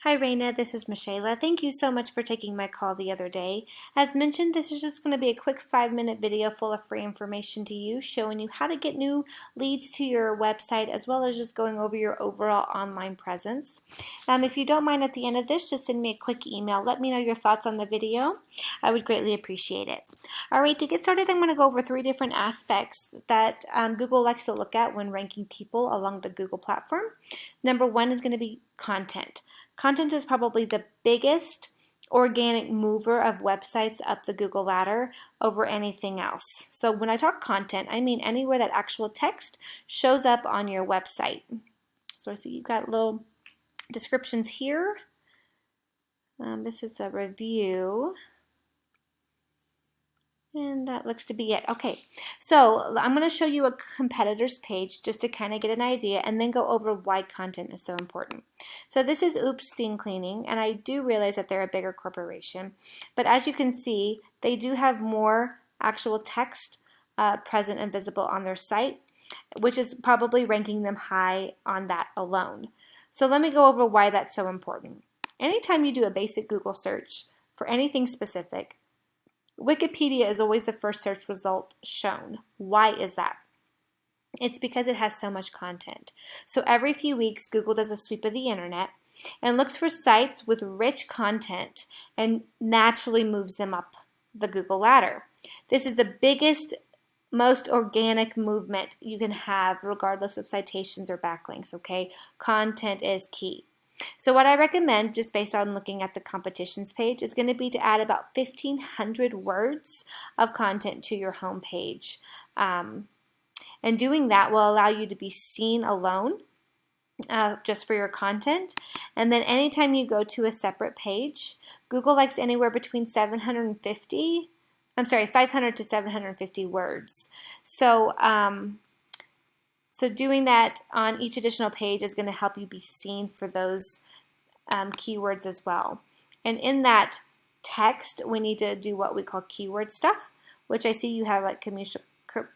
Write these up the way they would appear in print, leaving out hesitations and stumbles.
Hi Raina, this is Michaela. Thank you so much for taking my call the other day. As mentioned, this is just going to be a quick 5-minute video full of free information to you, showing you how to get new leads to your website as well as just going over your overall online presence. If you don't mind at the end of this, just send me a quick email. Let me know your thoughts on the video. I would greatly appreciate it. Alright, to get started, I'm going to go over 3 different aspects that Google likes to look at when ranking people along the Google platform. Number 1 is going to be content. Content is probably the biggest organic mover of websites up the Google ladder over anything else. So when I talk content, I mean anywhere that actual text shows up on your website. So I see you've got little descriptions here. This is a review. And that looks to be it. Okay, so I'm going to show you a competitor's page just to kind of get an idea and then go over why content is so important. So this is Oops Steam Cleaning, and I do realize that they're a bigger corporation, but as you can see, they do have more actual text present and visible on their site, which is probably ranking them high on that alone. So let me go over why that's so important. Anytime you do a basic Google search for anything specific, Wikipedia is always the first search result shown. Why is that? It's because it has so much content. So every few weeks, Google does a sweep of the internet and looks for sites with rich content and naturally moves them up the Google ladder. This is the biggest, most organic movement you can have regardless of citations or backlinks, okay? Content is key. So what I recommend, just based on looking at the competitions page, is going to be to add about 1,500 words of content to your home page. And doing that will allow you to be seen alone just for your content. And then anytime you go to a separate page, Google likes anywhere between 500 to 750 words. So doing that on each additional page is going to help you be seen for those keywords as well. And in that text, we need to do what we call keyword stuff, which I see you have like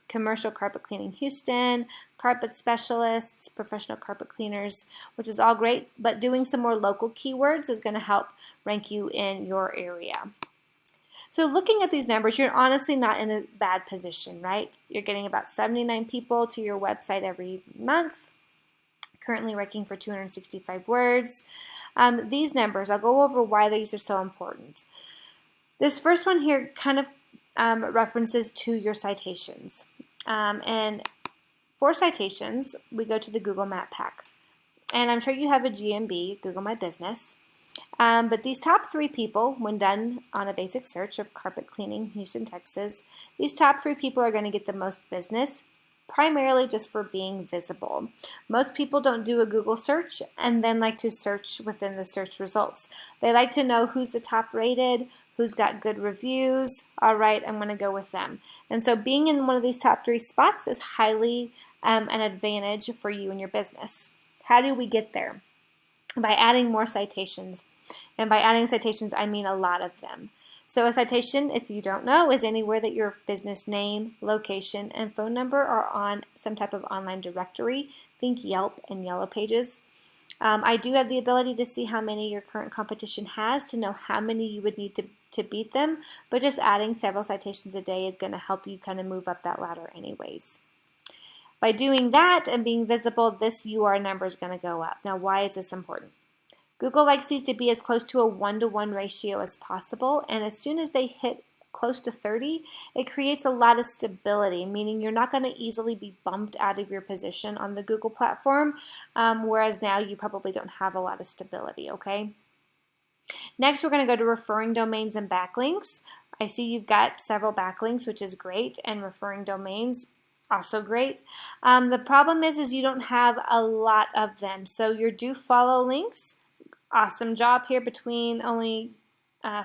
commercial carpet cleaning Houston, carpet specialists, professional carpet cleaners, which is all great, but doing some more local keywords is going to help rank you in your area. So looking at these numbers, you're honestly not in a bad position, right? You're getting about 79 people to your website every month, currently ranking for 265 words. These numbers, I'll go over why these are so important. This first one here kind of references to your citations. And for citations, we go to the Google Map Pack. And I'm sure you have a GMB, Google My Business. But these top 3 people, when done on a basic search of carpet cleaning, Houston, Texas, these top 3 people are going to get the most business, primarily just for being visible. Most people don't do a Google search and then like to search within the search results. They like to know who's the top rated, who's got good reviews. All right, I'm going to go with them. And so being in one of these top 3 spots is highly an advantage for you and your business. How do we get there? By adding more citations. And by adding citations, I mean a lot of them. So a citation, if you don't know, is anywhere that your business name, location, and phone number are on some type of online directory. Think Yelp and Yellow Pages. I do have the ability to see how many your current competition has to know how many you would need to beat them, but just adding several citations a day is going to help you kind of move up that ladder anyways. By doing that and being visible, this UR number is going to go up. Now, why is this important? Google likes these to be as close to a 1-to-1 ratio as possible, and as soon as they hit close to 30, it creates a lot of stability, meaning you're not going to easily be bumped out of your position on the Google platform, whereas now you probably don't have a lot of stability, okay? Next, we're going to go to referring domains and backlinks. I see you've got several backlinks, which is great, and referring domains, also great. The problem is you don't have a lot of them. So your do follow links, awesome job here between only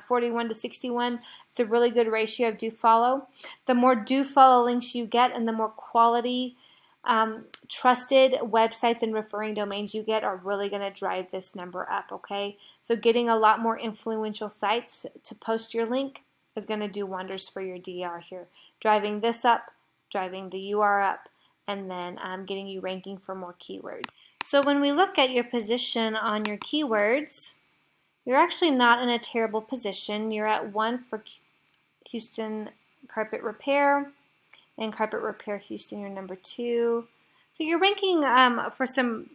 41 to 61. It's a really good ratio of do follow. The more do follow links you get and the more quality trusted websites and referring domains you get are really going to drive this number up, okay? So getting a lot more influential sites to post your link is going to do wonders for your DR here. Driving this up, driving the UR up, and then getting you ranking for more keywords. So when we look at your position on your keywords, you're actually not in a terrible position. You're at 1 for Houston Carpet Repair, and Carpet Repair Houston, you're number 2. So you're ranking for some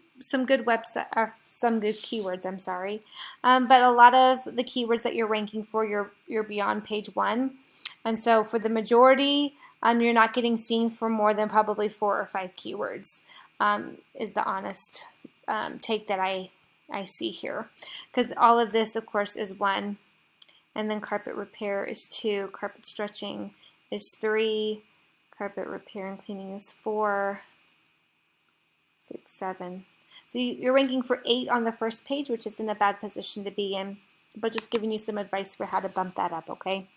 good website, or some good keywords, I'm sorry. But a lot of the keywords that you're ranking for, you're beyond page 1. And so for the majority, you're not getting seen for more than probably 4 or 5 keywords, is the honest take that I see here. Because all of this, of course, is 1. And then carpet repair is 2. Carpet stretching is 3. Carpet repair and cleaning is 4. 6, 7. So you're ranking for 8 on the first page, which isn't a bad position to be in, but just giving you some advice for how to bump that up, okay?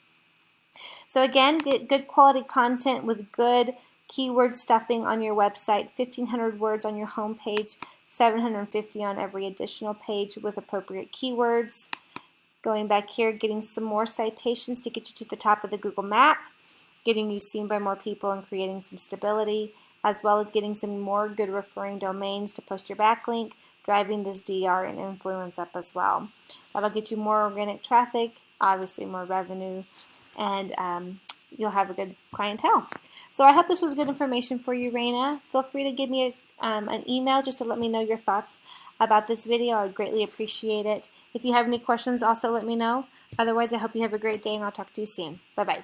So again, get good quality content with good keyword stuffing on your website, 1,500 words on your home page, 750 on every additional page with appropriate keywords. Going back here, getting some more citations to get you to the top of the Google map, getting you seen by more people and creating some stability, as well as getting some more good referring domains to post your backlink, driving this DR and influence up as well. That'll get you more organic traffic, obviously more revenue, and you'll have a good clientele. So I hope this was good information for you, Raina. Feel free to give me an email just to let me know your thoughts about this video. I would greatly appreciate it. If you have any questions, also let me know. Otherwise, I hope you have a great day, and I'll talk to you soon. Bye-bye.